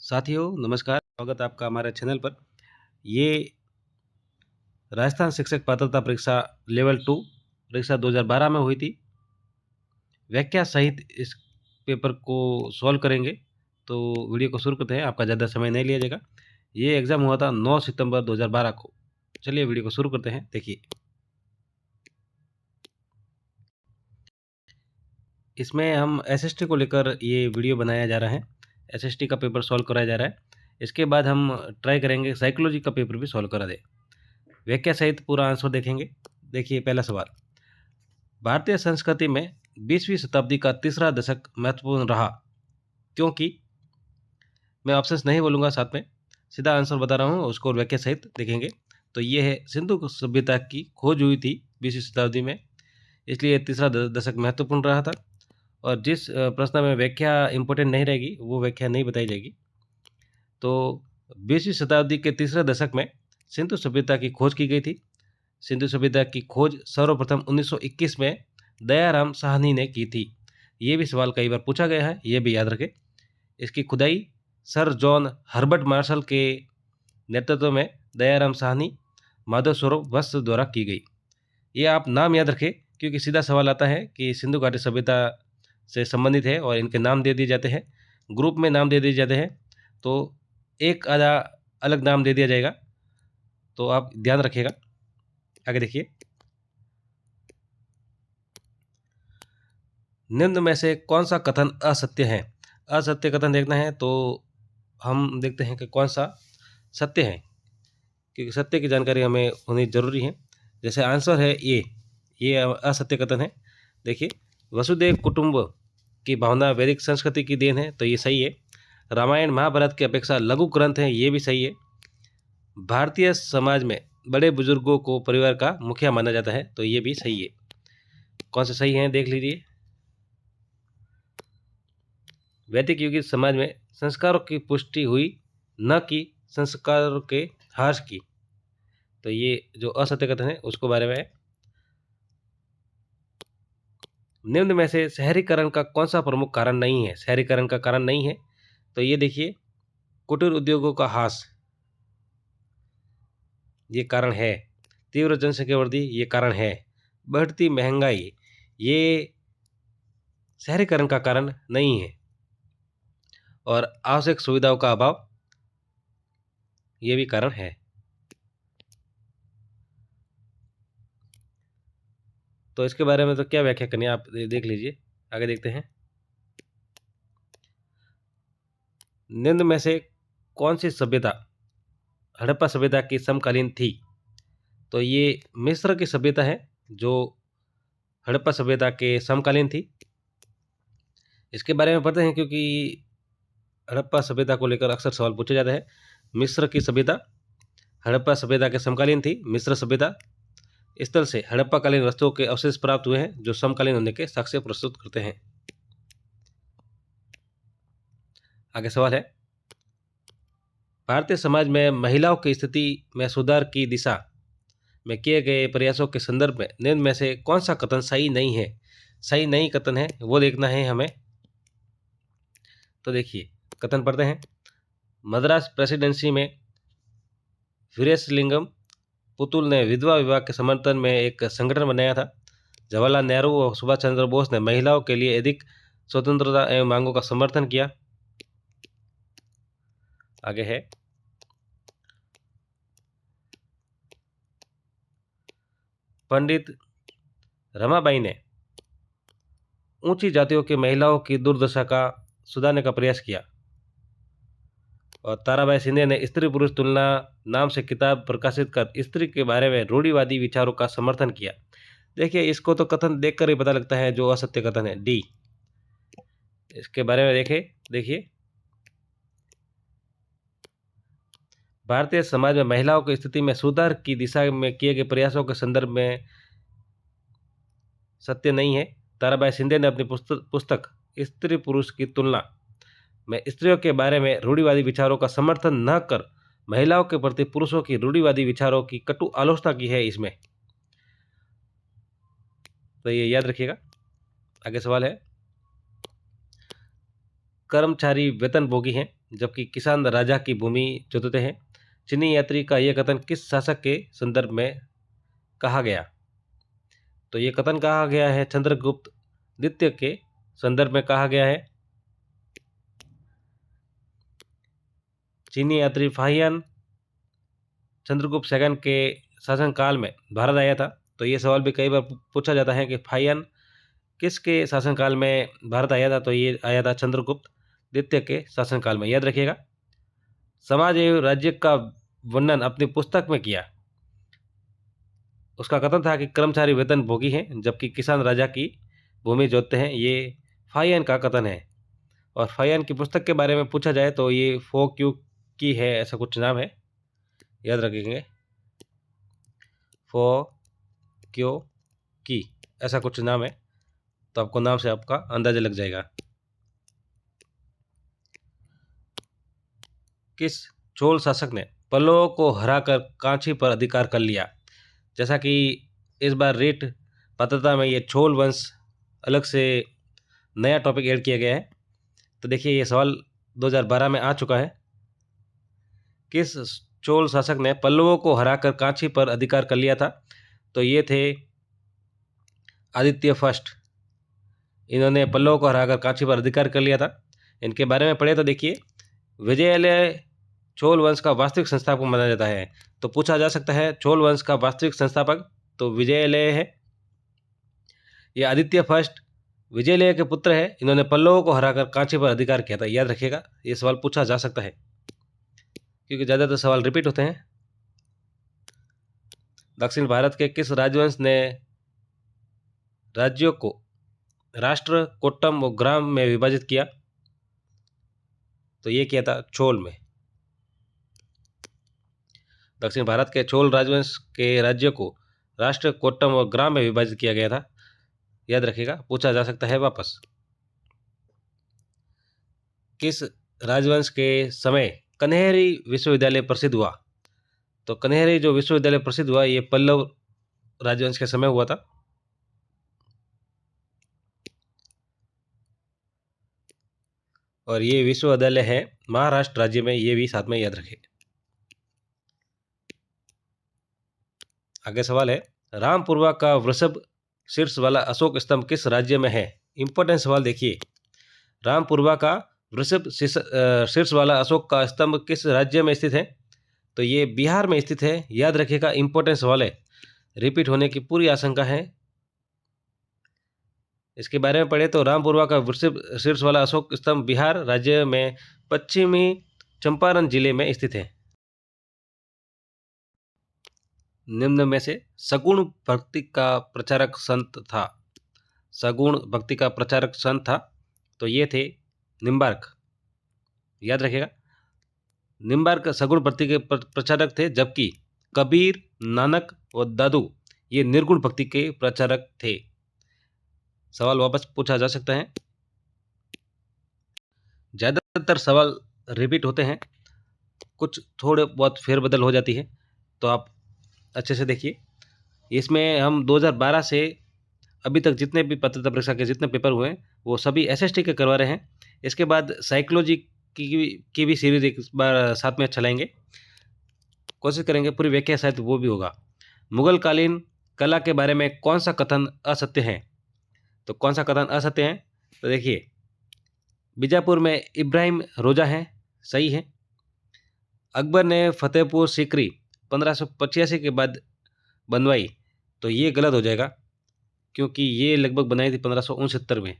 साथियों नमस्कार, स्वागत है आपका हमारे चैनल पर। ये राजस्थान शिक्षक पात्रता परीक्षा लेवल 2 परीक्षा 2012 में हुई थी। व्याख्या सहित इस पेपर को सॉल्व करेंगे, तो वीडियो को शुरू करते हैं। आपका ज़्यादा समय नहीं लिया जाएगा। ये एग्ज़ाम हुआ था 9 सितंबर 2012 को। चलिए वीडियो को शुरू करते हैं। देखिए, इसमें हम एसएसटी को लेकर ये वीडियो बनाया जा रहा है। एसएसटी का पेपर सॉल्व कराया जा रहा है। इसके बाद हम ट्राई करेंगे साइकोलॉजी का पेपर भी सॉल्व करा दें। व्याख्या सहित पूरा आंसर देखेंगे। देखिए, पहला सवाल, भारतीय संस्कृति में 20वीं शताब्दी का तीसरा दशक महत्वपूर्ण रहा क्योंकि, मैं ऑप्शंस नहीं बोलूँगा, साथ में सीधा आंसर बता रहा हूँ, उसको व्याख्या सहित देखेंगे। तो ये है, सिंधु सभ्यता की खोज हुई थी 20वीं शताब्दी में, इसलिए तीसरा दशक महत्वपूर्ण रहा था। और जिस प्रश्न में व्याख्या इंपॉर्टेंट नहीं रहेगी वो व्याख्या नहीं बताई जाएगी। तो 20वीं शताब्दी के तीसरे दशक में सिंधु सभ्यता की खोज की गई थी। सिंधु सभ्यता की खोज सर्वप्रथम 1921 में दयाराम साहनी ने की थी। ये भी सवाल कई बार पूछा गया है, ये भी याद रखें। इसकी खुदाई सर जॉन हर्बर्ट मार्शल के नेतृत्व में दयाराम साहनी, माधव स्वरूप वत्स द्वारा की गई। ये आप नाम याद रखें, क्योंकि सीधा सवाल आता है कि सिंधु घाटी सभ्यता से संबंधित है और इनके नाम दे दिए जाते हैं, ग्रुप में नाम दे दिए जाते हैं, तो एक आधा अलग नाम दे दिया जाएगा, तो आप ध्यान रखिएगा। आगे देखिए, निम्न में से कौन सा कथन असत्य है? असत्य कथन देखना है तो हम देखते हैं कि कौन सा सत्य है, क्योंकि सत्य की जानकारी हमें होनी जरूरी है। जैसे आंसर है ये असत्य कथन है। देखिए, वसुदेव कुटुंब की भावना वैदिक संस्कृति की देन है, तो ये सही है। रामायण महाभारत की अपेक्षा लघु ग्रंथ है, ये भी सही है। भारतीय समाज में बड़े बुजुर्गों को परिवार का मुखिया माना जाता है, तो ये भी सही है। कौन से सही है देख लीजिए। वैदिक युग समाज में संस्कारों की पुष्टि हुई, न कि संस्कारों के ह्रास की। तो ये जो असत्य कथन है उसको बारे में है। निम्न में से शहरीकरण का कौन सा प्रमुख कारण नहीं है? शहरीकरण का कारण नहीं है, तो ये देखिए, कुटीर उद्योगों का ह्रास ये कारण है। तीव्र जनसंख्या वृद्धि ये कारण है। बढ़ती महंगाई ये शहरीकरण का कारण नहीं है। और आवश्यक सुविधाओं का अभाव ये भी कारण है। तो इसके बारे में तो क्या व्याख्या करनी है, आप देख लीजिए। आगे देखते हैं, निम्न में से कौन सी सभ्यता हड़प्पा सभ्यता की समकालीन थी? तो ये मिस्र की सभ्यता है जो हड़प्पा सभ्यता के समकालीन थी। इसके बारे में पढ़ते हैं, क्योंकि हड़प्पा सभ्यता को लेकर अक्सर सवाल पूछे जाते हैं। मिस्र की सभ्यता हड़प्पा सभ्यता के समकालीन थी। मिस्र सभ्यता स्थल से हड़प्पाकालीन वस्तुओं के अवशेष प्राप्त हुए हैं, जो समकालीन होने के साक्ष्य प्रस्तुत करते हैं। आगे सवाल है, भारतीय समाज में महिलाओं की स्थिति में सुधार की दिशा में किए गए प्रयासों के संदर्भ में निम्न में से कौन सा कथन सही नहीं है? सही नहीं कथन है वो देखना है हमें। तो देखिए, कथन पढ़ते हैं। मद्रास प्रेसिडेंसी में वीरेशलिंगम पुतुल ने विधवा विवाह के समर्थन में एक संगठन बनाया था। जवाहरलाल नेहरू और सुभाष चंद्र बोस ने महिलाओं के लिए अधिक स्वतंत्रता एवं मांगों का समर्थन किया। आगे है, पंडित रमाबाई ने ऊंची जातियों की महिलाओं की दुर्दशा का सुधारने का प्रयास किया। और ताराबाई शिंदे ने स्त्री पुरुष तुलना नाम से किताब प्रकाशित कर स्त्री के बारे में रूढ़िवादी विचारों का समर्थन किया। देखिए, इसको तो कथन देखकर ही पता लगता है जो असत्य कथन है, डी। इसके बारे में देखिए, भारतीय समाज में महिलाओं की स्थिति में सुधार की दिशा में किए गए प्रयासों के संदर्भ में सत्य नहीं है। ताराबाई शिंदे ने अपनी पुस्तक स्त्री पुरुष की तुलना में स्त्रियों के बारे में रूढ़िवादी विचारों का समर्थन न कर महिलाओं के प्रति पुरुषों की रूढ़िवादी विचारों की कटु आलोचना की है इसमें। तो ये याद रखिएगा। आगे सवाल है, कर्मचारी वेतनभोगी हैं, जबकि किसान राजा की भूमि जोतते हैं। चीनी यात्री का यह कथन किस शासक के संदर्भ में कहा गया? तो ये कथन कहा गया है चंद्रगुप्त द्वितीय के संदर्भ में कहा गया है। चीनी यात्री फाहियान चंद्रगुप्त सेकंड के शासनकाल में भारत आया था। तो ये सवाल भी कई बार पूछा जाता है कि फाहियान किसके शासनकाल में भारत आया था? तो ये आया था चंद्रगुप्त द्वितीय के शासनकाल में, याद रखिएगा। समाज एवं राज्य का वर्णन अपनी पुस्तक में किया। उसका कथन था कि कर्मचारी वेतन भोगी हैं जबकि किसान राजा की भूमि जोतते हैं। ये फाहियान का कथन है। और फाहियान की पुस्तक के बारे में पूछा जाए तो ये फो क्यू की है, ऐसा कुछ नाम है, याद रखेंगे। फो क्यो की ऐसा कुछ नाम है, तो आपको नाम से आपका अंदाजा लग जाएगा। किस चोल शासक ने पल्लवों को हराकर कांची पर अधिकार कर लिया? जैसा कि इस बार रीट पात्रता में ये चोल वंश अलग से नया टॉपिक ऐड किया गया है। तो देखिए ये सवाल 2012 में आ चुका है। किस चोल शासक ने पल्लवों को हराकर कांची पर अधिकार कर लिया था? तो ये थे आदित्य फर्स्ट। इन्होंने पल्लवों को हराकर कांची पर अधिकार कर लिया था। इनके बारे में पढ़े तो देखिए, विजयालय चोल वंश का वास्तविक संस्थापक माना जाता है। तो पूछा जा सकता है चोल वंश का वास्तविक संस्थापक, तो विजयालय है। ये आदित्य फर्स्ट विजयालय के पुत्र है। इन्होंने पल्लवों को हराकर कांची पर अधिकार किया था, याद रखिएगा। ये सवाल पूछा जा सकता है क्योंकि ज़्यादातर सवाल रिपीट होते हैं। दक्षिण भारत के किस राजवंश ने राज्यों को राष्ट्र, कोट्टम और ग्राम में विभाजित किया? तो ये किया था चोल में। दक्षिण भारत के चोल राजवंश के राज्यों को राष्ट्र, कोट्टम और ग्राम में विभाजित किया गया था, याद रखिएगा। पूछा जा सकता है वापस। किस राजवंश के समय कन्हेरी विश्वविद्यालय प्रसिद्ध हुआ? तो कन्हेरी जो विश्वविद्यालय प्रसिद्ध हुआ ये पल्लव राजवंश के समय हुआ था। और ये विश्वविद्यालय है महाराष्ट्र राज्य में, ये भी साथ में याद रखें। आगे सवाल है, रामपुरवा का वृषभ शीर्ष वाला अशोक स्तंभ किस राज्य में है? इंपॉर्टेंट सवाल देखिए। रामपुरवा का वृषभ शीर्ष वाला अशोक का स्तंभ किस राज्य में स्थित है? तो ये बिहार में स्थित है, याद रखिएगा। इंपॉर्टेंट सवाल है, रिपीट होने की पूरी आशंका है। इसके बारे में पढ़े तो रामपुरवा का वृषभ शीर्ष वाला अशोक स्तंभ बिहार राज्य में पश्चिमी चंपारण जिले में स्थित है। निम्न में से सगुण भक्ति का प्रचारक संत था। सगुण भक्ति का प्रचारक संत था, तो ये थे निम्बार्क, याद रखिएगा। निम्बार्क सगुण भक्ति के प्रचारक थे, जबकि कबीर, नानक और दादू ये निर्गुण भक्ति के प्रचारक थे। सवाल वापस पूछा जा सकता है। ज़्यादातर सवाल रिपीट होते हैं, कुछ थोड़े बहुत फेरबदल हो जाती है, तो आप अच्छे से देखिए। इसमें हम 2012 से अभी तक जितने भी पात्रता परीक्षा के जितने पेपर हुए हैं वो सभी एसएसटी के करवा रहे हैं। इसके बाद साइकोलॉजी की भी सीरीज एक बार साथ में चलाएंगे, कोशिश करेंगे पूरी व्याख्या शायद वो भी होगा। मुगल कालीन कला के बारे में कौन सा कथन असत्य है? तो कौन सा कथन असत्य है? तो देखिए, बीजापुर में इब्राहिम रोजा है, सही है। अकबर ने फतेहपुर सीकरी 1585 के बाद बनवाई, तो ये गलत हो जाएगा क्योंकि ये लगभग बनाई थी 1569 में।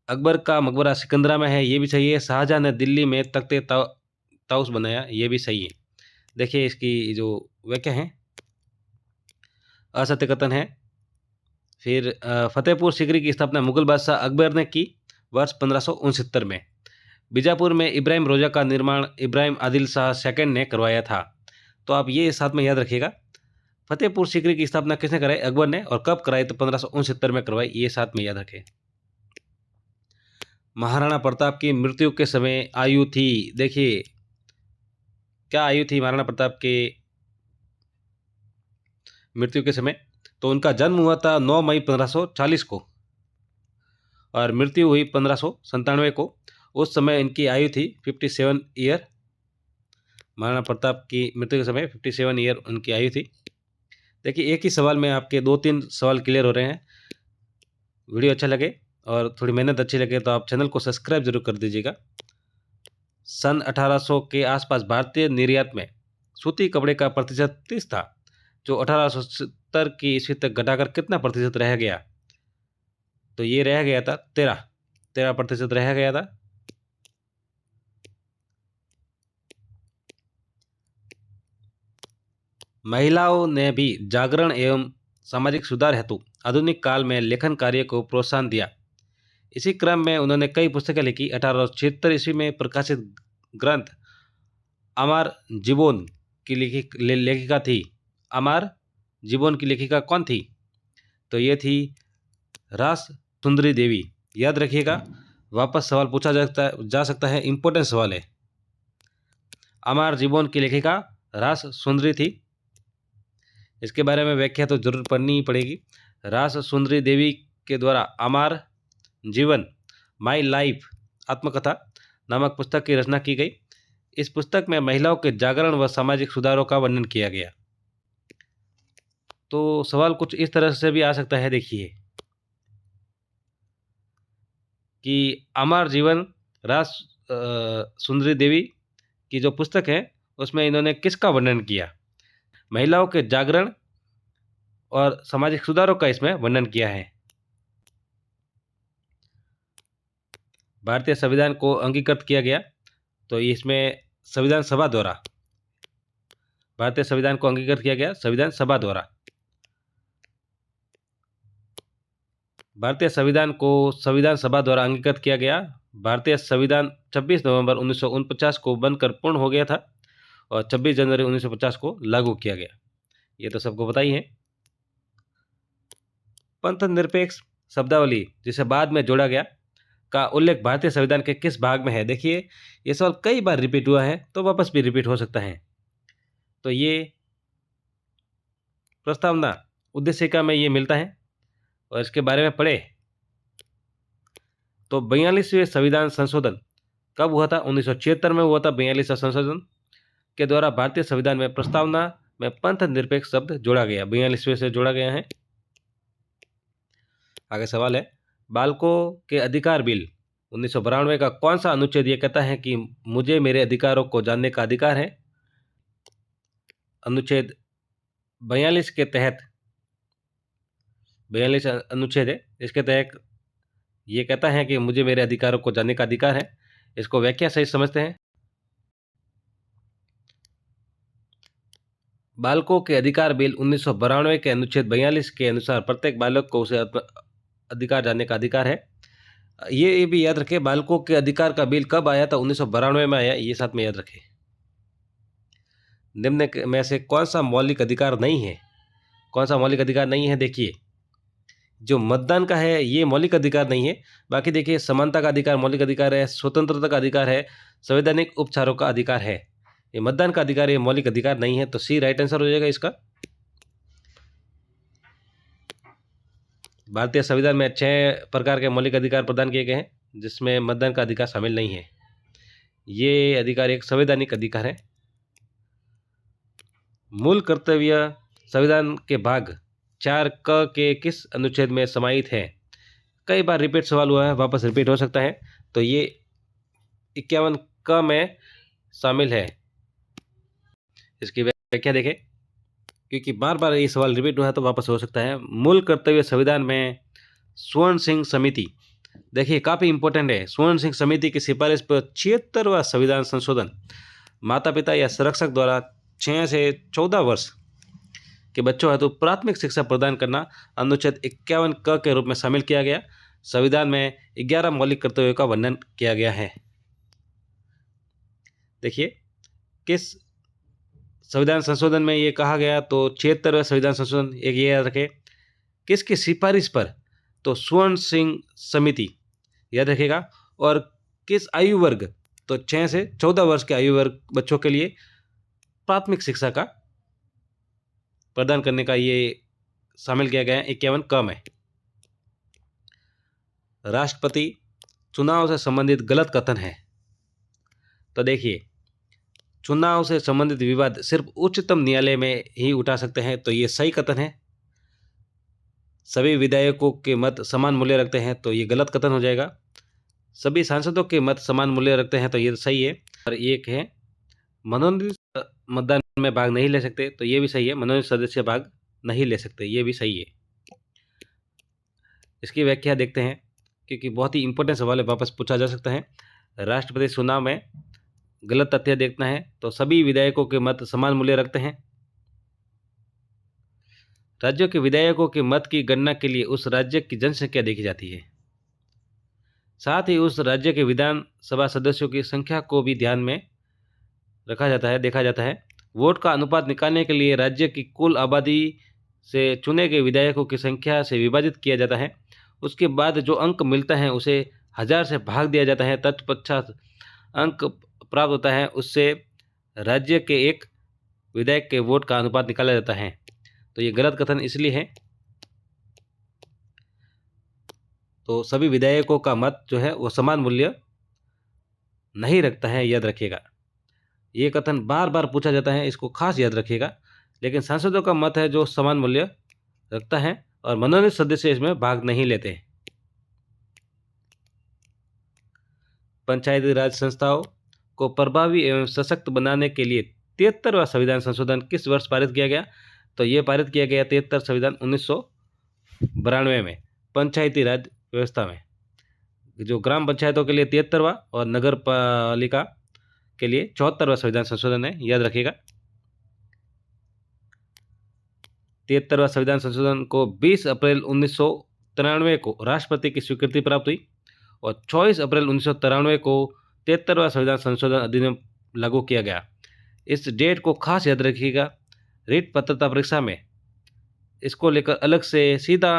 अकबर का मकबरा सिकंदरा में है, ये भी सही है। शाहजहां ने दिल्ली में तख्ते ताउस बनाया, ये भी सही है। देखिए इसकी जो व्याख्या है, असत्य कथन है। फिर फतेहपुर सीकरी की स्थापना मुगल बादशाह अकबर ने की वर्ष 1569 में। बीजापुर में इब्राहिम रोजा का निर्माण इब्राहिम आदिल शाह सेकंड ने करवाया था। तो आप ये साथ में याद रखिएगा। फतेहपुर सीकरी की स्थापना किसने कराई? अकबर ने। और कब कराई? तो 1569 में करवाई, ये साथ में याद रखें। महाराणा प्रताप की मृत्यु के समय आयु थी, देखिए क्या आयु थी महाराणा प्रताप के मृत्यु के समय? तो उनका जन्म हुआ था 9 मई 1540 को और मृत्यु हुई 1597 को। उस समय इनकी आयु थी 57 ईयर। महाराणा प्रताप की मृत्यु के समय 57 ईयर उनकी आयु थी। देखिए एक ही सवाल में आपके 2-3 सवाल क्लियर हो रहे हैं। वीडियो अच्छा लगे और थोड़ी मेहनत अच्छी लगे तो आप चैनल को सब्सक्राइब जरूर कर दीजिएगा। सन 1800 के आसपास भारतीय निर्यात में सूती कपड़े का प्रतिशत 30 था, जो 1870 की ईस्वी तक घटाकर कितना प्रतिशत रह गया? तो ये रह गया था 13% रह गया था। महिलाओं ने भी जागरण एवं सामाजिक सुधार हेतु आधुनिक काल में लेखन कार्य को प्रोत्साहन दिया। इसी क्रम में उन्होंने कई पुस्तकें लिखी। 1876 ईस्वी में प्रकाशित ग्रंथ अमर जीवन की लेखिका थी। अमर जीवन की लेखिका कौन थी? तो ये थी रास सुंदरी देवी। याद रखिएगा, वापस सवाल पूछा जा सकता है, इंपॉर्टेंट सवाल है। अमर जीवन की लेखिका रास सुंदरी थी। इसके बारे में व्याख्या तो जरूर पढ़नी ही पड़ेगी। रास सुंदरी देवी के द्वारा अमर जीवन माई लाइफ आत्मकथा नामक पुस्तक की रचना की गई। इस पुस्तक में महिलाओं के जागरण व सामाजिक सुधारों का वर्णन किया गया। तो सवाल कुछ इस तरह से भी आ सकता है, देखिए कि अमर जीवन रास सुंदरी देवी की जो पुस्तक है उसमें इन्होंने किसका वर्णन किया? महिलाओं के जागरण और सामाजिक सुधारों का इसमें वर्णन किया है। भारतीय संविधान को अंगीकृत किया गया, तो इसमें संविधान सभा द्वारा, भारतीय संविधान को अंगीकृत किया गया संविधान सभा द्वारा। भारतीय संविधान को संविधान सभा द्वारा अंगीकृत किया गया। भारतीय संविधान 26 नवंबर 1949 को बनकर पूर्ण हो गया था और 26 जनवरी 1950 को लागू किया गया। ये तो सबको पता ही है। पंथ निरपेक्ष शब्दावली जिसे बाद में जोड़ा गया का उल्लेख भारतीय संविधान के किस भाग में है? देखिए ये सवाल कई बार रिपीट हुआ है तो वापस भी रिपीट हो सकता है। तो ये प्रस्तावना उद्देशिका में ये मिलता है और इसके बारे में पढ़े तो 42वें संविधान संशोधन कब हुआ था? 1976 में हुआ था। 42वां संशोधन के द्वारा भारतीय संविधान में प्रस्तावना में पंथ निरपेक्ष शब्द जोड़ा गया। 42वें से जोड़ा गया है। आगे सवाल है, बालकों के अधिकार बिल 1992 का कौन सा अनुच्छेद ये कहता है कि मुझे मेरे अधिकारों को जानने का अधिकार है? अनुच्छेद 42 के तहत, 42 अनुच्छेद है, इसके तहत ये कहता है कि मुझे मेरे अधिकारों को जानने का अधिकार है। इसको व्याख्या सही समझते हैं। बालकों के अधिकार बिल 1992 के अनुच्छेद 42 के अनुसार प्रत्येक बालक को उसे अधिकार जानने का अधिकार है। ये भी याद रखें, बालकों के अधिकार का बिल कब आया था? 1992 में आया, ये साथ में याद रखें। निम्न में से कौन सा मौलिक अधिकार नहीं है? कौन सा मौलिक अधिकार नहीं है? देखिए जो मतदान का है ये मौलिक अधिकार नहीं है। बाकी देखिए समानता का अधिकार मौलिक अधिकार है, स्वतंत्रता का अधिकार है, संवैधानिक उपचारों का अधिकार है। ये मतदान का अधिकार ये मौलिक अधिकार नहीं है। तो सी राइट आंसर हो जाएगा इसका। भारतीय संविधान में 6 प्रकार के मौलिक अधिकार प्रदान किए गए हैं जिसमें मतदान का अधिकार शामिल नहीं है। ये अधिकार एक संवैधानिक अधिकार है। मूल कर्तव्य संविधान के भाग 4 क के किस अनुच्छेद में समाहित है? कई बार रिपीट सवाल हुआ है, वापस रिपीट हो सकता है। तो ये 51 क में शामिल है। इसकी व्याख्या देखें, क्योंकि बार बार ये सवाल रिपीट हुआ है तो वापस हो सकता है। मूल कर्तव्य संविधान में स्वर्ण सिंह समिति, देखिए काफ़ी इंपॉर्टेंट है। स्वर्ण सिंह समिति की सिफारिश पर 76वां संविधान संशोधन माता पिता या संरक्षक द्वारा 6 से 14 वर्ष के बच्चों हेतु प्राथमिक शिक्षा प्रदान करना अनुच्छेद 51 क के रूप में शामिल किया गया। संविधान में 11 मौलिक कर्तव्यों का वर्णन किया गया है। देखिए किस संविधान संशोधन में ये कहा गया? तो 76वें संविधान संशोधन, एक ये याद रखें। किसकी सिफारिश पर? तो स्वर्ण सिंह समिति, याद रखेगा। और किस आयु वर्ग? तो 6 से 14 वर्ष के आयु वर्ग बच्चों के लिए प्राथमिक शिक्षा का प्रदान करने का ये शामिल किया गया है 51 क में। राष्ट्रपति चुनाव से संबंधित गलत कथन है। तो देखिए, चुनाव से संबंधित विवाद सिर्फ उच्चतम न्यायालय में ही उठा सकते हैं, तो ये सही कथन है। सभी विधायकों के मत समान मूल्य रखते हैं, तो ये गलत कथन हो जाएगा। सभी सांसदों के मत समान मूल्य रखते हैं, तो ये सही है। और एक है मनोनीत मतदान में भाग नहीं ले सकते, तो ये भी सही है। मनोनीत सदस्य भाग नहीं ले सकते, ये भी सही है। इसकी व्याख्या देखते हैं, क्योंकि बहुत ही इंपॉर्टेंट सवाल है, वापस पूछा जा सकता है। राष्ट्रपति चुनाव में गलत तथ्य देखना है, तो सभी विधायकों के मत समान मूल्य रखते हैं। राज्यों के विधायकों के मत की गणना के लिए उस राज्य की जनसंख्या देखी जाती है। साथ ही उस राज्य के विधानसभा सदस्यों की संख्या को भी ध्यान में रखा जाता है, देखा जाता है। वोट का अनुपात निकालने के लिए राज्य की कुल आबादी से चुने गए विधायकों की संख्या से विभाजित किया जाता है। उसके बाद जो अंक मिलता है उसे 1000 से भाग दिया जाता है। तत्पश्चात अंक प्राप्त होता है, उससे राज्य के एक विधायक के वोट का अनुपात निकाला जाता है। तो ये गलत कथन इसलिए है। तो सभी विधायकों का मत जो है वो समान मूल्य नहीं रखता है, याद रखिएगा। ये कथन बार बार पूछा जाता है, इसको खास याद रखिएगा। लेकिन सांसदों का मत है जो समान मूल्य रखता है, और मनोनीत सदस्य इसमें भाग नहीं लेते। पंचायती राज संस्थाओं को प्रभावी एवं सशक्त बनाने के लिए 73वां संविधान संशोधन किस वर्ष पारित किया गया? तो ये पारित किया गया 73 संविधान 1992 में पंचायती राज व्यवस्था में। जो ग्राम पंचायतों के लिए 73वां और नगर पालिका के लिए 74वां संविधान संशोधन है, याद रखिएगा। 73वां संविधान संशोधन को 20 अप्रैल 1993 को राष्ट्रपति की स्वीकृति प्राप्त हुई, और 24 अप्रैल 1993 को 73वां संविधान संशोधन अधिनियम लागू किया गया। इस डेट को खास याद रखिएगा। रीट पात्रता परीक्षा में इसको लेकर अलग से सीधा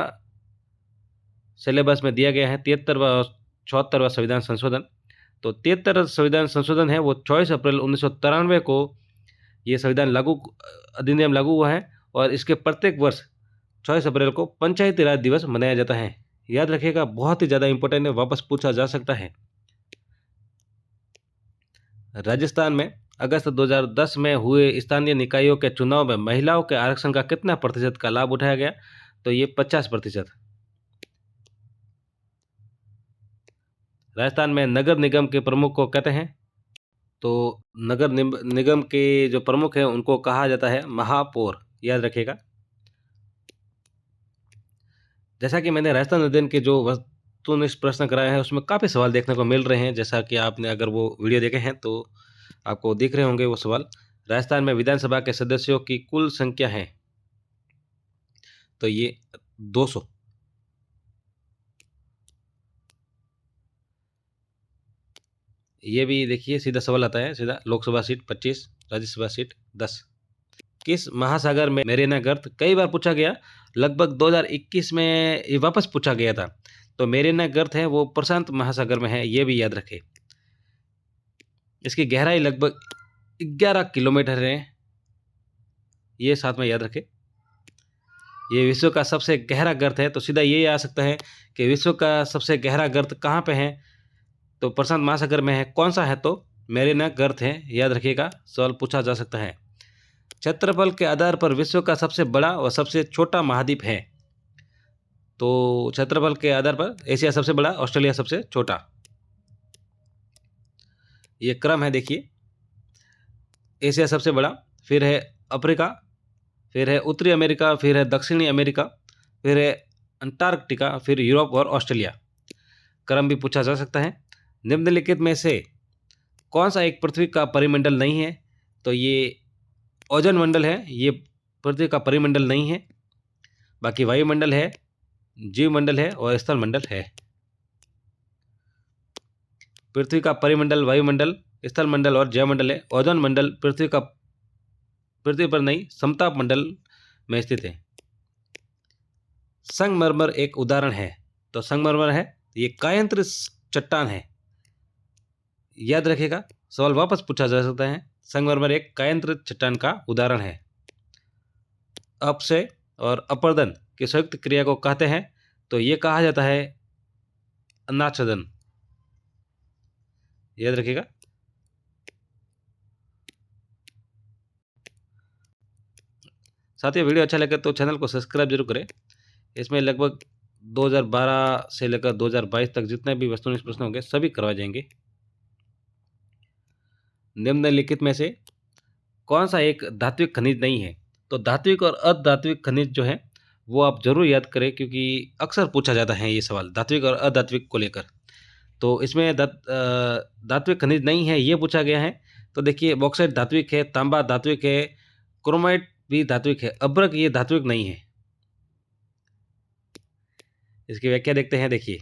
सिलेबस में दिया गया है 73वां और 74वां संविधान संशोधन। तो 73वां संविधान संशोधन है वो 24 अप्रैल 1993 को ये संविधान अधिनियम लागू हुआ है, और इसके प्रत्येक वर्ष 24 अप्रैल को पंचायती राज दिवस मनाया जाता है। याद रखिएगा, बहुत ही ज़्यादा इंपॉर्टेंट है, वापस पूछा जा सकता है। राजस्थान में अगस्त 2010 में हुए स्थानीय निकायों के चुनाव में महिलाओं के आरक्षण का कितना प्रतिशत का लाभ उठाया गया? तो ये 50%। राजस्थान में नगर निगम के प्रमुख को कहते हैं? तो नगर निगम के जो प्रमुख हैं उनको कहा जाता है महापौर, याद रखिएगा। जैसा कि मैंने राजस्थान अध्ययन के जो वस्तुनिष्ठ प्रश्न कराए हैं उसमें काफ़ी सवाल देखने को मिल रहे हैं। जैसा कि आपने अगर वो वीडियो देखे हैं तो आपको दिख रहे होंगे वो सवाल। राजस्थान में विधानसभा के सदस्यों की कुल संख्या है, तो ये 200। ये भी देखिए, सीधा सवाल आता है, सीधा। Lok Sabha seat 25, Rajya Sabha seat 10। किस महासागर में मैरियाना गर्त? कई बार पूछा गया, लगभग 2021 में ये वापस पूछा गया था। तो मैरियाना गर्त है वो प्रशांत महासागर में है, ये भी याद रखें। इसकी गहराई लगभग 11 किलोमीटर है, ये साथ में याद रखें। ये विश्व का सबसे गहरा गर्त है, तो सीधा ये आ सकता है कि विश्व का सबसे गहरा गर्त कहाँ पे है? तो प्रशांत महासागर में है। कौन सा है? तो मैरियाना गर्त है, याद रखिएगा, सवाल पूछा जा सकता है। क्षेत्रफल के आधार पर विश्व का सबसे बड़ा और सबसे छोटा महाद्वीप है? तो क्षेत्रफल के आधार पर एशिया सबसे बड़ा, ऑस्ट्रेलिया सबसे छोटा। ये क्रम है, देखिए। एशिया सबसे बड़ा, फिर है अफ्रीका, फिर है उत्तरी अमेरिका, फिर है दक्षिणी अमेरिका, फिर है अंटार्कटिका, फिर यूरोप और ऑस्ट्रेलिया। क्रम भी पूछा जा सकता है। निम्नलिखित में से कौन सा एक पृथ्वी का परिमंडल नहीं है? तो ये ओजोन मंडल है, ये पृथ्वी का परिमंडल नहीं है। बाकी वायुमंडल है, जीवमंडल है और स्थल मंडल है। पृथ्वी का परिमंडल वायुमंडल, स्थल मंडल और जैवमंडल है। ओजोन मंडल पृथ्वी पर नहीं, समताप मंडल में स्थित है। संगमरमर एक उदाहरण है, तो संगमरमर है ये कायांत्र चट्टान है, याद रखिएगा, सवाल वापस पूछा जा सकता है। संगमरमर एक कायांत्र चट्टान का उदाहरण है। अपक्षय और अपर्दन की संयुक्त क्रिया को कहते हैं? तो ये कहा जाता है अनाच्छादन। याद रखिएगा। साथियों वीडियो अच्छा लगे तो चैनल को सब्सक्राइब जरूर करें। इसमें लगभग 2012 से लेकर 2022 तक जितने भी वस्तुनिष्ठ प्रश्न होंगे सभी करवाए जाएंगे। निम्नलिखित में से कौन सा एक धात्विक खनिज नहीं है? तो धात्विक और अधात्विक खनिज जो है वो आप जरूर याद करें, क्योंकि अक्सर पूछा जाता है ये सवाल धात्विक और अधात्विक को लेकर। तो इसमें धात्विक खनिज नहीं है ये पूछा गया है। तो देखिए बॉक्साइट धात्विक है, तांबा धात्विक है, क्रोमाइट भी धात्विक है, अभ्रक ये धात्विक नहीं है। इसकी व्याख्या देखते हैं। देखिए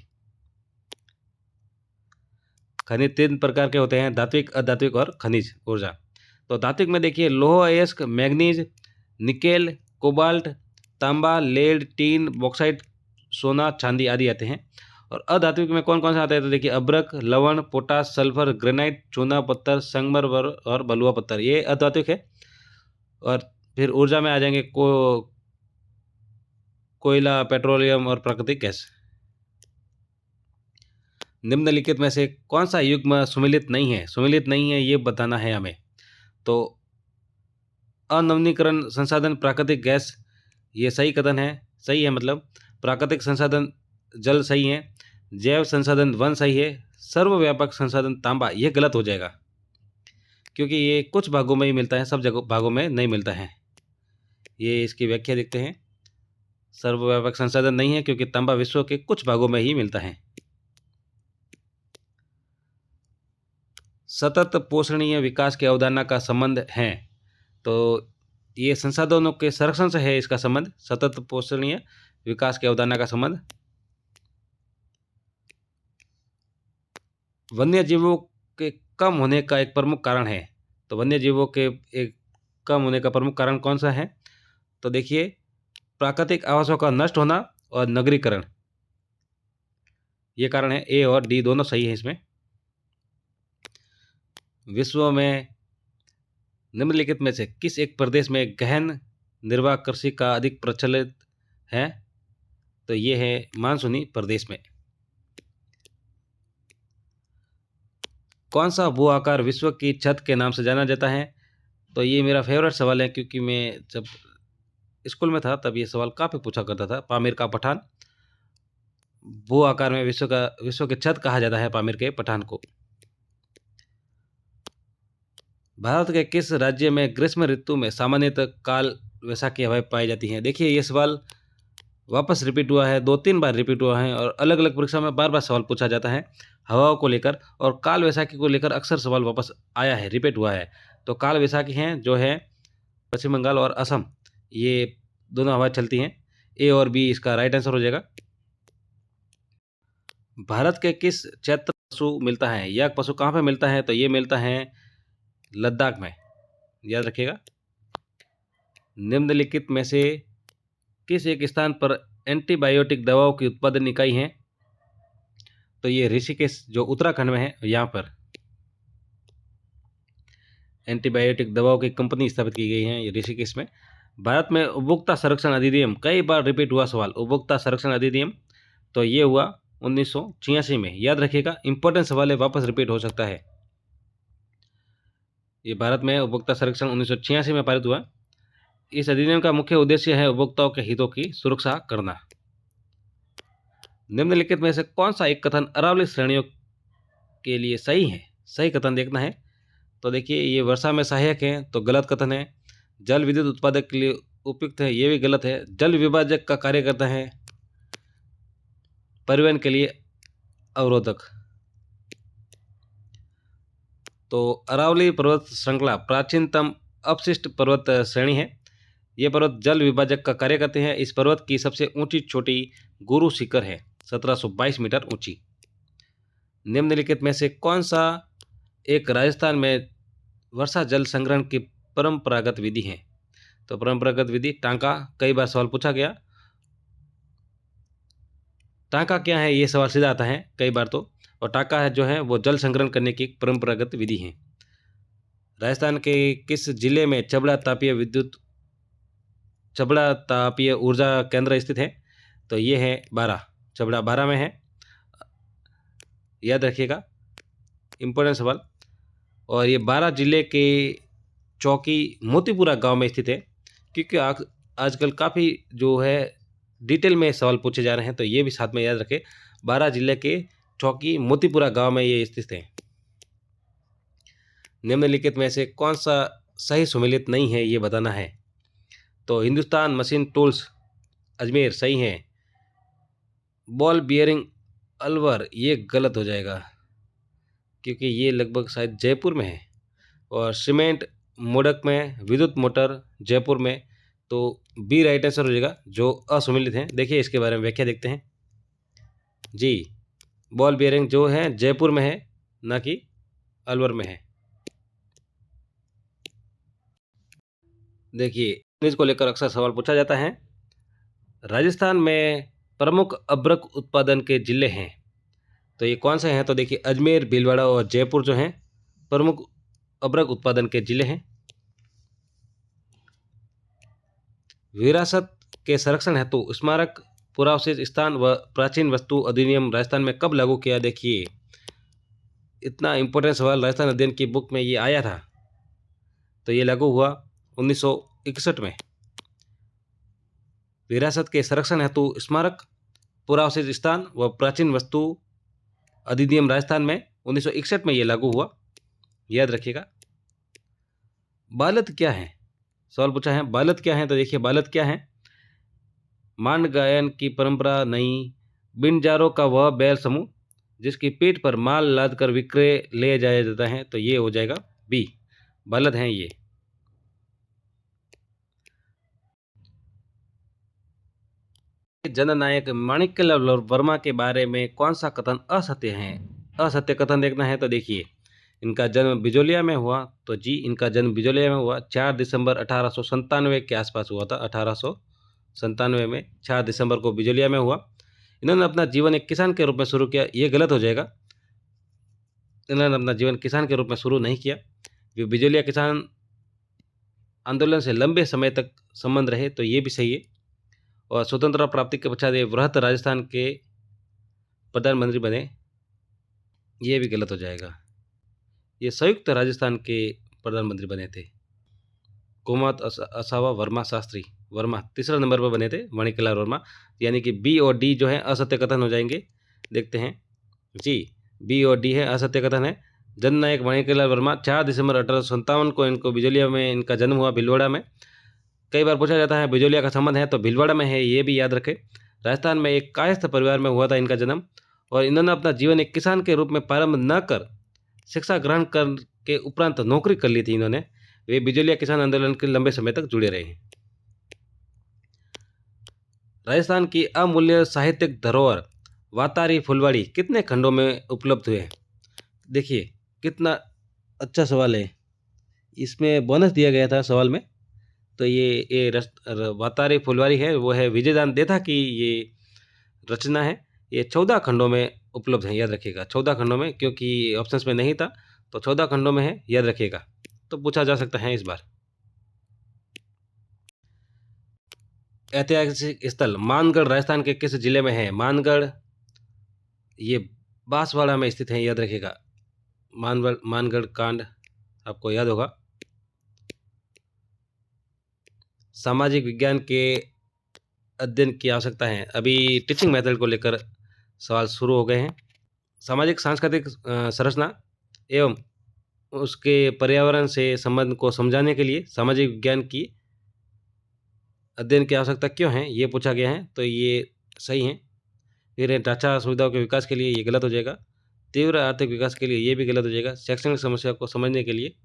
खनिज 3 प्रकार के होते हैं, धात्विक, अधात्विक और खनिज ऊर्जा। तो धात्विक में देखिए लोह अयस्क, मैग्नीज, निकेल, कोबाल्ट, तांबा, लेड, टीन, बॉक्साइट, सोना, चांदी आदि आते हैं। और अधात्विक में कौन कौन सा आता है? तो देखिए अभ्रक, लवण, पोटास, सल्फर, ग्रेनाइट, चूना पत्थर, संगमरमर और बलुआ पत्थर, ये अधात्विक है। और फिर ऊर्जा में आ जाएंगे कोयला, पेट्रोलियम और प्राकृतिक गैस। निम्नलिखित में से कौन सा युग्म सुमेलित नहीं है? सुमेलित नहीं है ये बताना है हमें। तो अनवीनीकरण संसाधन प्राकृतिक गैस ये सही कथन है, सही है। मतलब प्राकृतिक संसाधन जल सही है, जैव संसाधन वन सही है, सर्वव्यापक संसाधन तांबा ये गलत हो जाएगा, क्योंकि ये कुछ भागों में ही मिलता है, सब जगह भागों में नहीं मिलता है। ये इसकी व्याख्या देखते हैं। सर्वव्यापक संसाधन नहीं है क्योंकि तांबा विश्व के कुछ भागों में ही मिलता है। सतत पोषणीय विकास की अवधारणा का संबंध है। तो ये संसाधनों के संरक्षण से है इसका संबंध, सतत पोषणीय विकास की अवधारणा का संबंध। वन्य जीवों के कम होने का एक प्रमुख कारण है। तो वन्य जीवों के एक कम होने का प्रमुख कारण कौन सा है? तो देखिए प्राकृतिक आवासों का नष्ट होना और नगरीकरण, ये कारण है। ए और डी दोनों सही है इसमें। विश्व में निम्नलिखित में से किस एक प्रदेश में गहन निर्वाह कृषि का अधिक प्रचलित है? तो ये है मानसूनी प्रदेश में। कौन सा भू आकार विश्व की छत के नाम से जाना जाता है? तो ये मेरा फेवरेट सवाल है, क्योंकि मैं जब स्कूल में था तब ये सवाल काफ़ी पूछा करता था। पामीर का पठान, भू आकार में विश्व की छत कहा जाता है पामीर के पठान को। भारत के किस राज्य में ग्रीष्म ऋतु में सामान्यतः काल वैसाखी हवाएं पाई जाती हैं? देखिए ये सवाल वापस रिपीट हुआ है, 2-3 बार रिपीट हुआ है और अलग अलग परीक्षा में बार बार सवाल पूछा जाता है हवाओं को लेकर, और काल वैसाखी को लेकर अक्सर सवाल वापस आया है, रिपीट हुआ है। तो काल वैसाखी हैं जो है पश्चिम बंगाल और असम, ये दोनों हवाएं चलती हैं। ए और बी इसका राइट आंसर हो जाएगा। भारत के किस क्षेत्र पशु मिलता है? यह पशु कहाँ पे मिलता है? तो ये मिलता है लद्दाख में, याद रखिएगा। निम्नलिखित में से किस एक स्थान पर एंटीबायोटिक दवाओं की उत्पादन इकाई है? तो ये ऋषिकेश जो उत्तराखंड में है, यहाँ पर एंटीबायोटिक दवाओं की कंपनी स्थापित की गई है, ये ऋषिकेश में। भारत में उपभोक्ता संरक्षण अधिनियम, कई बार रिपीट हुआ सवाल, उपभोक्ता संरक्षण अधिनियम, तो ये हुआ 1986 में, याद रखिएगा। इंपॉर्टेंट सवाल है, वापस रिपीट हो सकता है। ये भारत में उपभोक्ता संरक्षण 1986 में पारित हुआ। इस अधिनियम का मुख्य उद्देश्य है उपभोक्ताओं के हितों की सुरक्षा करना। निम्नलिखित में से कौन सा एक कथन अरावली श्रेणियों के लिए सही है? सही कथन देखना है। तो देखिए ये वर्षा में सहायक है, तो गलत कथन है। जल विद्युत उत्पादक के लिए उपयुक्त है, ये भी गलत है। जल विभाजक का कार्य करता है, परिवहन के लिए अवरोधक। तो अरावली पर्वत श्रृंखला प्राचीनतम अपशिष्ट पर्वत श्रेणी है। ये पर्वत जल विभाजक का कार्य करते हैं। इस पर्वत की सबसे ऊंची चोटी गुरु शिखर है, 1722 मीटर ऊंची। निम्नलिखित में से कौन सा एक राजस्थान में वर्षा जल संग्रहण की परंपरागत विधि है? तो परंपरागत विधि टांका, कई बार सवाल पूछा गया। टांका क्या है ये सवाल सीधा आता है कई बार तो, और टांका है जो है वो जल संग्रहण करने की परंपरागत विधि है। राजस्थान के किस जिले में चबड़ा तापीय ऊर्जा केंद्र स्थित है? तो ये है चबड़ा 12 में है, याद रखिएगा। इम्पोर्टेंट सवाल। और ये बारां जिले के चौकी मोतीपुरा गांव में स्थित है, क्योंकि आजकल काफ़ी जो है डिटेल में सवाल पूछे जा रहे हैं, तो ये भी साथ में याद रखें। बारां जिले के चौकी मोतीपुरा गांव में ये स्थित है। निम्नलिखित में से कौन सा सही सुमेलित नहीं है, ये बताना है। तो हिंदुस्तान मशीन टूल्स अजमेर सही है। बॉल बियरिंग अलवर ये गलत हो जाएगा, क्योंकि ये लगभग शायद जयपुर में है। और सीमेंट मोडक में विद्युत मोटर जयपुर में, तो बी राइट आंसर हो जाएगा। जो असुमेलित हैं, देखिए इसके बारे में व्याख्या देखते हैं जी। बॉल बियरिंग जो है जयपुर में है, ना कि अलवर में है। देखिए खनिज को लेकर अक्सर सवाल पूछा जाता है। राजस्थान में प्रमुख अभ्रक उत्पादन के जिले हैं, तो ये कौन से हैं? तो देखिए अजमेर, भीलवाड़ा और जयपुर जो हैं प्रमुख अभ्रक उत्पादन के जिले हैं। विरासत के संरक्षण हेतु स्मारक, पुरावशेष स्थान व प्राचीन वस्तु अधिनियम राजस्थान में कब लागू किया? देखिए इतना इम्पोर्टेंट सवाल राजस्थान अध्ययन की बुक में ये आया था, तो ये लागू हुआ 1961 में। विरासत के संरक्षण हेतु स्मारक, पुरावशेष स्थान व प्राचीन वस्तु अधिनियम राजस्थान में 1961 में ये लागू हुआ, याद रखिएगा। बालद क्या है? सवाल पूछा है बालद क्या है, तो देखिए बालद क्या है। मांड गायन की परंपरा नहीं, बिनजारों का वह बैल समूह जिसकी पीठ पर माल लाद कर विक्रय ले जाया जाता है, तो ये हो जाएगा बी, बालद हैं ये। जननायक माणिक्यलाल वर्मा के बारे में कौन सा कथन असत्य है? असत्य कथन देखना है, तो देखिए इनका जन्म बिजोलिया में हुआ, तो जी इनका जन्म बिजोलिया में हुआ। 4 दिसंबर 1897 के आसपास हुआ था। 1897 में 4 दिसंबर को बिजोलिया में हुआ। इन्होंने अपना जीवन एक किसान के रूप में शुरू किया, ये गलत हो जाएगा। इन्होंने अपना जीवन किसान के रूप में शुरू नहीं किया। वे बिजोलिया किसान आंदोलन से लंबे समय तक संबंध रहे, तो ये भी सही है। और स्वतंत्रता प्राप्ति के पश्चात ये वृहत राजस्थान के प्रधानमंत्री बने, ये भी गलत हो जाएगा। ये संयुक्त राजस्थान के प्रधानमंत्री बने थे। कुमात असावा वर्मा शास्त्री, वर्मा तीसरा नंबर पर बने थे, माणिक्यलाल वर्मा। यानी कि बी और डी जो है असत्य कथन हो जाएंगे। देखते हैं जी, बी और डी है असत्य कथन है। जननायक माणिक्यलाल वर्मा 4 दिसंबर 1857 को इनको बिजोलिया में इनका जन्म हुआ, भीलवाड़ा में। कई बार पूछा जाता है बिजोलिया का संबंध है, तो भीलवाड़ा में है, ये भी याद रखें। राजस्थान में एक कायस्थ परिवार में हुआ था इनका जन्म, और इन्होंने अपना जीवन एक किसान के रूप में प्रारंभ न कर शिक्षा ग्रहण कर के उपरांत नौकरी कर ली थी इन्होंने। वे बिजोलिया किसान आंदोलन के लंबे समय तक जुड़े रहे हैं। राजस्थान की अमूल्य साहित्यिक धरोहर वातारी फुलवाड़ी कितने खंडों में उपलब्ध हुए? देखिए कितना अच्छा सवाल है, इसमें बोनस दिया गया था सवाल में। तो ये वातारी फुलवाड़ी है, वो है विजयदान देथा की ये रचना है। ये 14 खंडों में उपलब्ध है, याद रखिएगा 14 खंडों में, क्योंकि ऑप्शंस में नहीं था, तो 14 खंडों में है, याद रखिएगा। तो पूछा जा सकता है इस बार। ऐतिहासिक स्थल मानगढ़ राजस्थान के किस जिले में है? मानगढ़ ये बांसवाड़ा में स्थित है, याद रखिएगा। मानगढ़ कांड आपको याद होगा। सामाजिक विज्ञान के अध्ययन की आवश्यकता है। अभी टीचिंग मेथड को लेकर सवाल शुरू हो गए हैं। सामाजिक सांस्कृतिक संरचना एवं उसके पर्यावरण से संबंध को समझाने के लिए सामाजिक विज्ञान की अध्ययन की आवश्यकता क्यों है, ये पूछा गया है, तो ये सही है। फिर ढांचा सुविधाओं के विकास के लिए, ये गलत हो जाएगा। तीव्र आर्थिक विकास के लिए, ये भी गलत हो जाएगा। शैक्षणिक समस्या को समझने के लिए,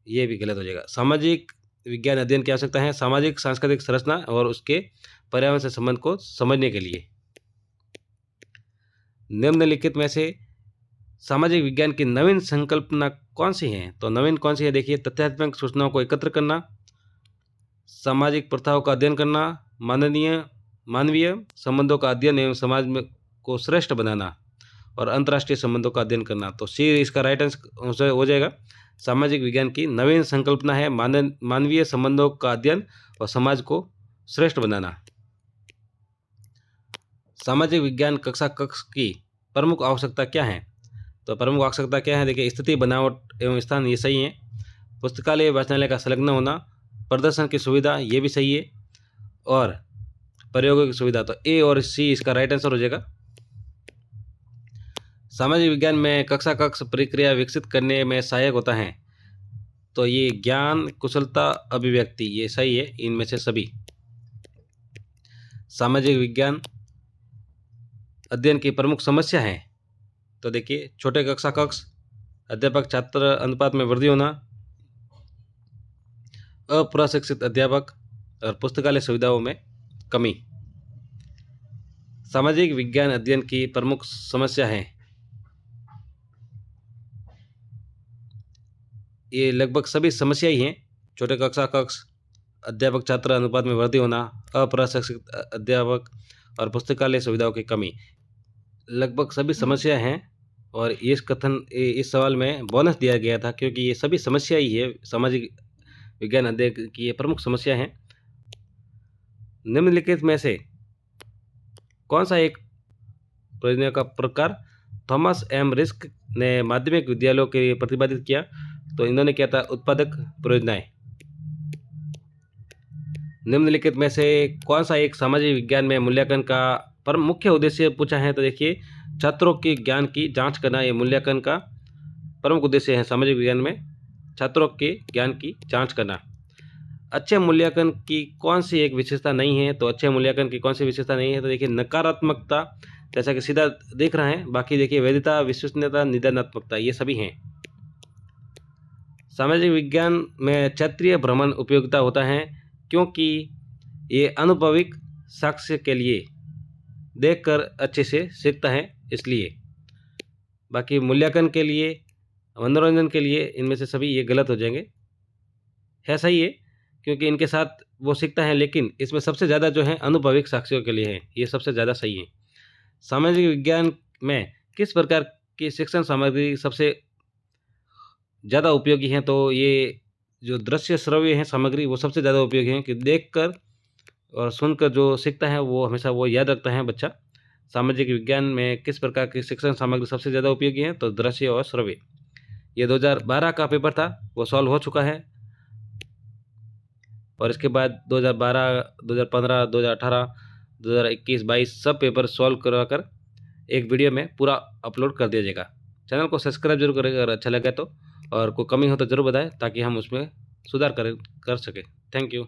ये भी गलत हो जाएगा। सामाजिक विज्ञान अध्ययन की आवश्यकता है सामाजिक सांस्कृतिक संरचना और उसके पर्यावरण से संबंध को समझने के लिए। निम्नलिखित में से सामाजिक विज्ञान की नवीन संकल्पना कौन सी है? तो नवीन कौन सी है? देखिए तथ्यात्मक सूचनाओं को एकत्र करना, सामाजिक प्रथाओं का अध्ययन करना, मानवीय संबंधों का अध्ययन एवं समाज में को श्रेष्ठ बनाना, और अंतर्राष्ट्रीय संबंधों का अध्ययन करना। तो सी इसका राइट आंसर हो जाएगा। सामाजिक विज्ञान की नवीन संकल्पना है मानवीय संबंधों का अध्ययन और समाज को श्रेष्ठ बनाना। सामाजिक विज्ञान कक्षा कक्ष की प्रमुख आवश्यकता क्या है? तो प्रमुख आवश्यकता क्या है? देखिए, स्थिति, बनावट एवं स्थान ये सही है। पुस्तकालय वाचनालय का संलग्न होना, प्रदर्शन की सुविधा ये भी सही है, और प्रयोगों की सुविधा। तो ए और सी इसका राइट आंसर हो जाएगा। सामाजिक विज्ञान में कक्षा कक्ष प्रक्रिया विकसित करने में सहायक होता है। तो ये ज्ञान, कुशलता, अभिव्यक्ति ये सही है इनमें से सभी। सामाजिक विज्ञान अध्ययन की प्रमुख समस्या है। तो देखिए, छोटे कक्षा कक्ष, अध्यापक छात्र अनुपात में वृद्धि होना, अप्रशिक्षित अध्यापक और पुस्तकालय सुविधाओं में कमी। सामाजिक विज्ञान अध्ययन की प्रमुख समस्या है, ये लगभग सभी समस्या ही हैं। छोटे कक्षा कक्ष, अध्यापक छात्र अनुपात में वृद्धि होना, अप्रशिक्षित अध्यापक और पुस्तकालय सुविधाओं की कमी, लगभग सभी समस्या हैं। और इस सवाल में बोनस दिया गया था क्योंकि ये सभी समस्या ही है। सामाजिक विज्ञान अध्ययन की ये प्रमुख समस्या है। निम्नलिखित में से कौन सा एक परियोजना का प्रकार थॉमस एम रिस्क ने माध्यमिक विद्यालयों के लिए प्रतिपादित किया? तो इन्होंने किया था उत्पादक परियोजनाएं। निम्नलिखित में से कौन सा एक सामाजिक विज्ञान में मूल्यांकन का मुख्य उद्देश्य पूछा है? तो देखिए, छात्रों के ज्ञान की जांच करना ये मूल्यांकन का प्रमुख उद्देश्य है। सामाजिक विज्ञान में छात्रों के ज्ञान की जांच करना। अच्छे मूल्यांकन की कौन सी एक विशेषता नहीं है? तो अच्छे मूल्यांकन की कौन सी विशेषता नहीं है? तो देखिए, नकारात्मकता, जैसा कि सीधा देख रहे हैं। बाकी देखिए, वैधता, विश्वसनीयता, निदानात्मकता ये सभी हैं। सामाजिक विज्ञान में क्षेत्रीय भ्रमण उपयोगिता होता है क्योंकि ये अनुभविक साक्ष्य के लिए देखकर अच्छे से सीखता है, इसलिए। बाकी मूल्यांकन के लिए, मनोरंजन के लिए इनमें से सभी ये गलत हो जाएंगे। है सही है क्योंकि इनके साथ वो सीखता है, लेकिन इसमें सबसे ज़्यादा जो है अनुभविक साक्ष्यों के लिए है, ये सबसे ज़्यादा सही है। सामाजिक विज्ञान में किस प्रकार की शिक्षण सामग्री सबसे ज़्यादा उपयोगी है? तो ये जो दृश्य श्रव्य है सामग्री वो सबसे ज़्यादा उपयोगी है कि देखकर और सुनकर जो सीखता है वो हमेशा वो याद रखता है बच्चा। सामाजिक विज्ञान में किस प्रकार की शिक्षण सामग्री सबसे ज़्यादा उपयोगी है? तो दृश्य और श्रव्य। ये 2012 का पेपर था, वो सॉल्व हो चुका है। और इसके बाद 2012, 2015, 2018, 2021, 22 सब पेपर सॉल्व करवाकर एक वीडियो में पूरा अपलोड कर दिया जाएगा। चैनल को सब्सक्राइब जरूर करें अगर अच्छा लगा तो, और कोई कमी हो तो ज़रूर बताएं ताकि हम उसमें सुधार कर सकें। Thank you.